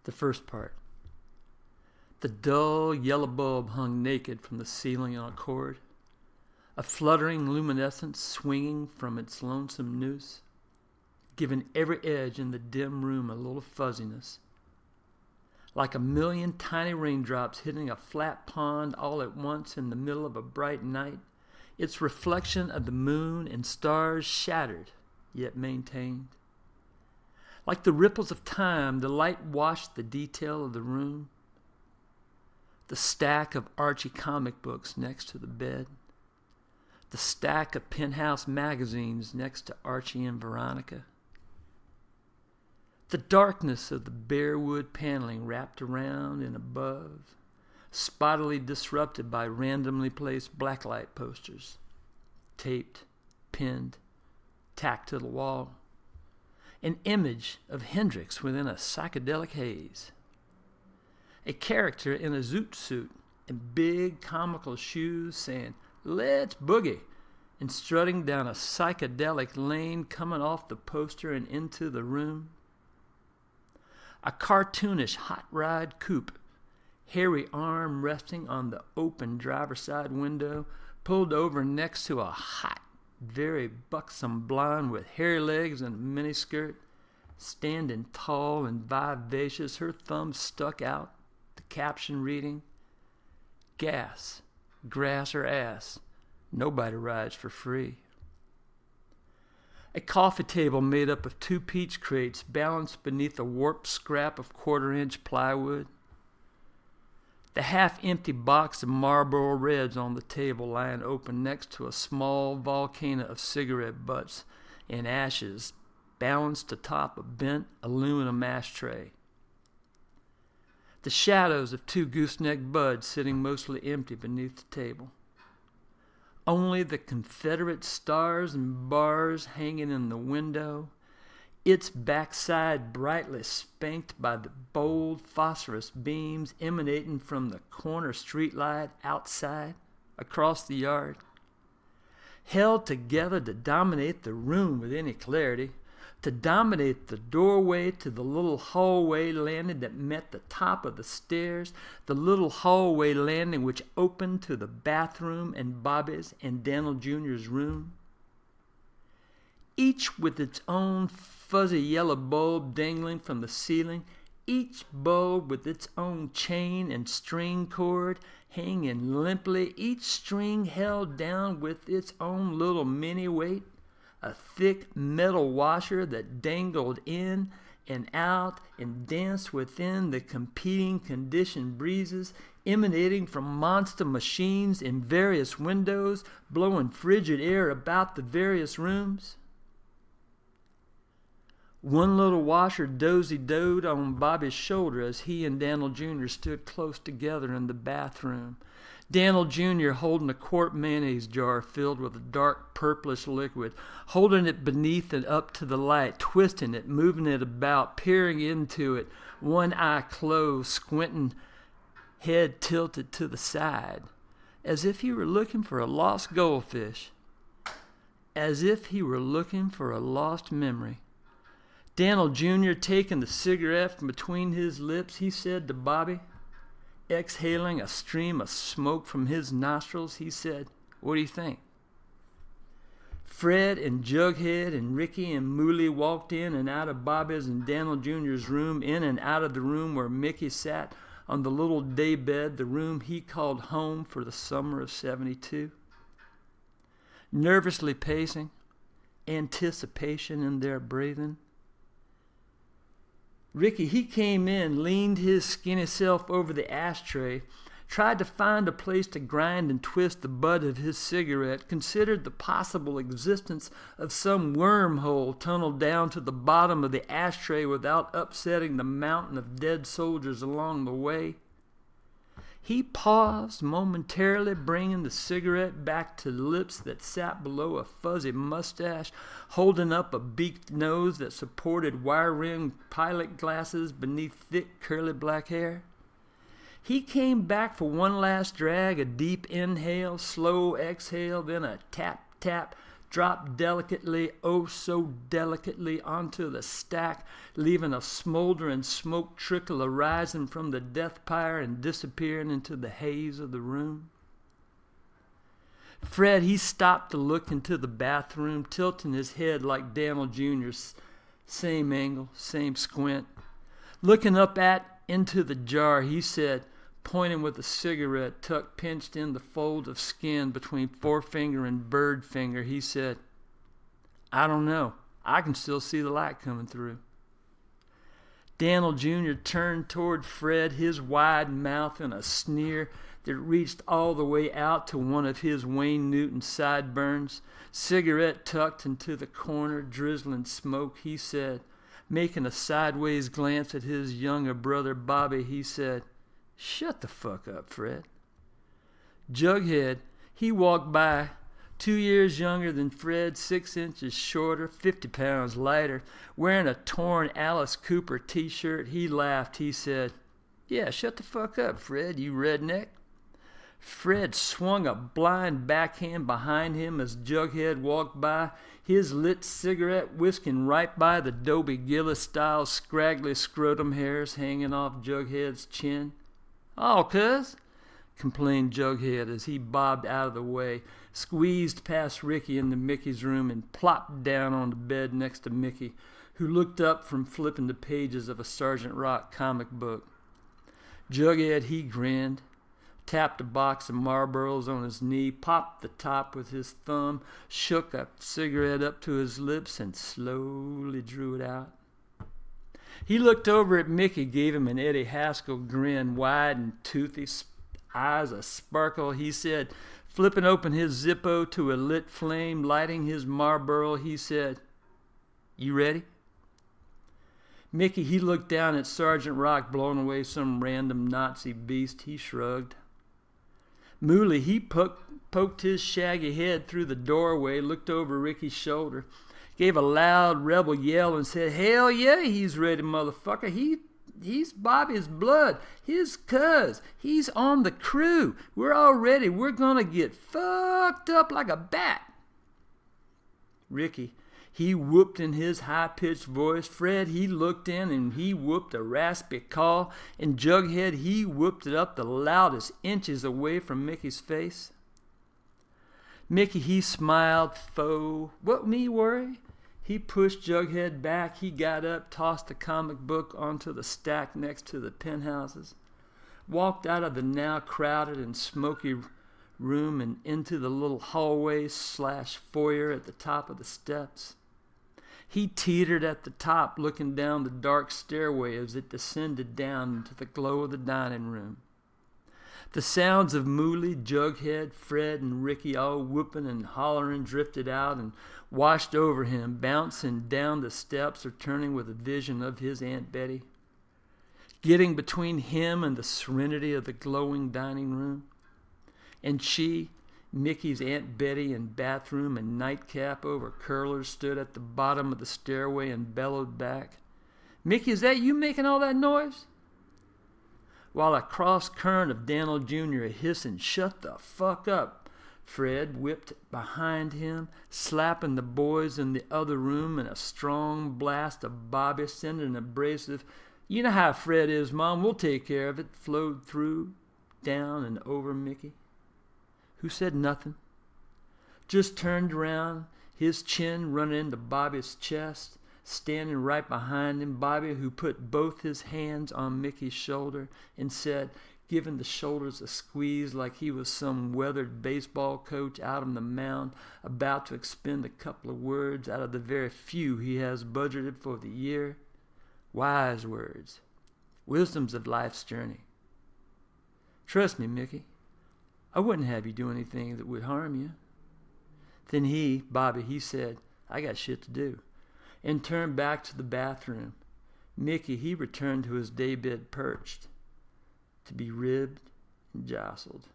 The first part. The dull yellow bulb hung naked from the ceiling on a cord, a fluttering luminescence swinging from its lonesome noose, giving every edge in the dim room a little fuzziness. Like a million tiny raindrops hitting a flat pond all at once in the middle of a bright night, its reflection of the moon and stars shattered, yet maintained. Like the ripples of time, the light washed the detail of the room, the stack of Archie comic books next to the bed, the stack of Penthouse magazines next to Archie and Veronica, the darkness of the bare wood paneling wrapped around and above, spottily disrupted by randomly placed blacklight posters, taped, pinned, tacked to the wall. An image of Hendrix within a psychedelic haze. A character in a zoot suit and big comical shoes saying, "Let's boogie," and strutting down a psychedelic lane coming off the poster and into the room. A cartoonish hot rod coupe, hairy arm resting on the open driver's side window, pulled over next to a hot, very buxom blonde with hairy legs and a miniskirt, standing tall and vivacious, her thumbs stuck out, the caption reading, "Gas, grass or ass, nobody rides for free." A coffee table made up of 2 peach crates balanced beneath a warped scrap of 1/4-inch plywood. The half-empty box of Marlboro Reds on the table lying open next to a small volcano of cigarette butts and ashes balanced atop a bent aluminum ashtray. The shadows of 2 gooseneck buds sitting mostly empty beneath the table. Only the Confederate stars and bars hanging in the window, its backside brightly spanked by the bold phosphorus beams emanating from the corner streetlight outside, across the yard, held together to dominate the room with any clarity, to dominate the doorway to the little hallway landing that met the top of the stairs, the little hallway landing which opened to the bathroom and Bobby's and Daniel Jr.'s room. Each with its own fuzzy yellow bulb dangling from the ceiling, each bulb with its own chain and string cord hanging limply, each string held down with its own little mini weight, a thick metal washer that dangled in and out and danced within the competing conditioned breezes emanating from monster machines in various windows, blowing frigid air about the various rooms. One little washer dozy-doed on Bobby's shoulder as he and Daniel Jr. stood close together in the bathroom. Daniel Jr. holding a quart mayonnaise jar filled with a dark purplish liquid, holding it beneath and up to the light, twisting it, moving it about, peering into it, one eye closed, squinting, head tilted to the side, as if he were looking for a lost goldfish, as if he were looking for a lost memory. Daniel Jr. taking the cigarette from between his lips, he said to Bobby, exhaling a stream of smoke from his nostrils, he said, "What do you think?" Fred and Jughead and Ricky and Mooley walked in and out of Bobby's and Daniel Jr.'s room, in and out of the room where Mickey sat on the little daybed, the room he called home for the summer of '72. Nervously pacing, anticipation in their breathing. Ricky, he came in, leaned his skinny self over the ashtray, tried to find a place to grind and twist the butt of his cigarette, considered the possible existence of some wormhole tunneled down to the bottom of the ashtray without upsetting the mountain of dead soldiers along the way. He paused momentarily, bringing the cigarette back to lips that sat below a fuzzy mustache, holding up a beaked nose that supported wire-rimmed pilot glasses beneath thick curly black hair. He came back for one last drag, a deep inhale, slow exhale, then a tap, tap, dropped delicately, oh so delicately, onto the stack, leaving a smoldering smoke trickle arising from the death pyre and disappearing into the haze of the room. Fred, he stopped to look into the bathroom, tilting his head like Daniel Jr.'s, same angle, same squint. Looking up into the jar, he said, pointing with a cigarette tucked pinched in the fold of skin between forefinger and bird finger, he said, I don't know. I can still see the light coming through. Daniel Jr. turned toward Fred, his wide mouth in a sneer that reached all the way out to one of his Wayne Newton sideburns. Cigarette tucked into the corner, drizzling smoke, he said, making a sideways glance at his younger brother Bobby, he said, Shut the fuck up, Fred. Jughead, he walked by, 2 years younger than Fred, 6 inches shorter, 50 pounds lighter, wearing a torn Alice Cooper t-shirt. He laughed. He said, Yeah, shut the fuck up, Fred, you redneck. Fred swung a blind backhand behind him as Jughead walked by, his lit cigarette whisking right by the Dobie Gillis-style scraggly scrotum hairs hanging off Jughead's chin. Oh, cuz, complained Jughead as he bobbed out of the way, squeezed past Ricky into Mickey's room, and plopped down on the bed next to Mickey, who looked up from flipping the pages of a Sergeant Rock comic book. Jughead, he grinned, tapped a box of Marlboros on his knee, popped the top with his thumb, shook a cigarette up to his lips, and slowly drew it out. He looked over at Mickey, gave him an Eddie Haskell grin, wide and toothy, eyes a sparkle. He said, flipping open his Zippo to a lit flame, lighting his Marlboro, he said, You ready? Mickey, he looked down at Sergeant Rock blowing away some random Nazi beast. He shrugged. Mooley, he poked his shaggy head through the doorway, looked over Ricky's shoulder, gave a loud rebel yell and said, Hell yeah, he's ready, motherfucker. He's Bobby's blood, his cuz. He's on the crew. We're all ready. We're gonna get fucked up like a bat. Ricky, he whooped in his high-pitched voice. Fred, he looked in and he whooped a raspy call. And Jughead, he whooped it up the loudest, inches away from Mickey's face. Mickey, he smiled, faux. What me worry? He pushed Jughead back. He got up, tossed the comic book onto the stack next to the penthouses, walked out of the now crowded and smoky room and into the little hallway/foyer at the top of the steps. He teetered at the top, looking down the dark stairway as it descended down into the glow of the dining room. The sounds of Mooley, Jughead, Fred, and Ricky all whooping and hollering drifted out and washed over him, bouncing down the steps or turning with a vision of his Aunt Betty, getting between him and the serenity of the glowing dining room. And she, Mickey's Aunt Betty, in bathroom and nightcap over curlers, stood at the bottom of the stairway and bellowed back, Mickey, is that you making all that noise? While a cross current of Daniel Jr. hissing, Shut the fuck up, Fred whipped behind him, slapping the boys in the other room, and a strong blast of Bobby sending an abrasive, You know how Fred is, Mom, we'll take care of it, flowed through, down, and over Mickey, who said nothing, just turned around, his chin running into Bobby's chest, standing right behind him, Bobby, who put both his hands on Mickey's shoulder and said, giving the shoulders a squeeze like he was some weathered baseball coach out on the mound, about to expend a couple of words out of the very few he has budgeted for the year. Wise words, wisdoms of life's journey. Trust me, Mickey, I wouldn't have you do anything that would harm you. Then he, Bobby, he said, I got shit to do, and turned back to the bathroom. Mickey, he returned to his daybed perched, to be ribbed and jostled.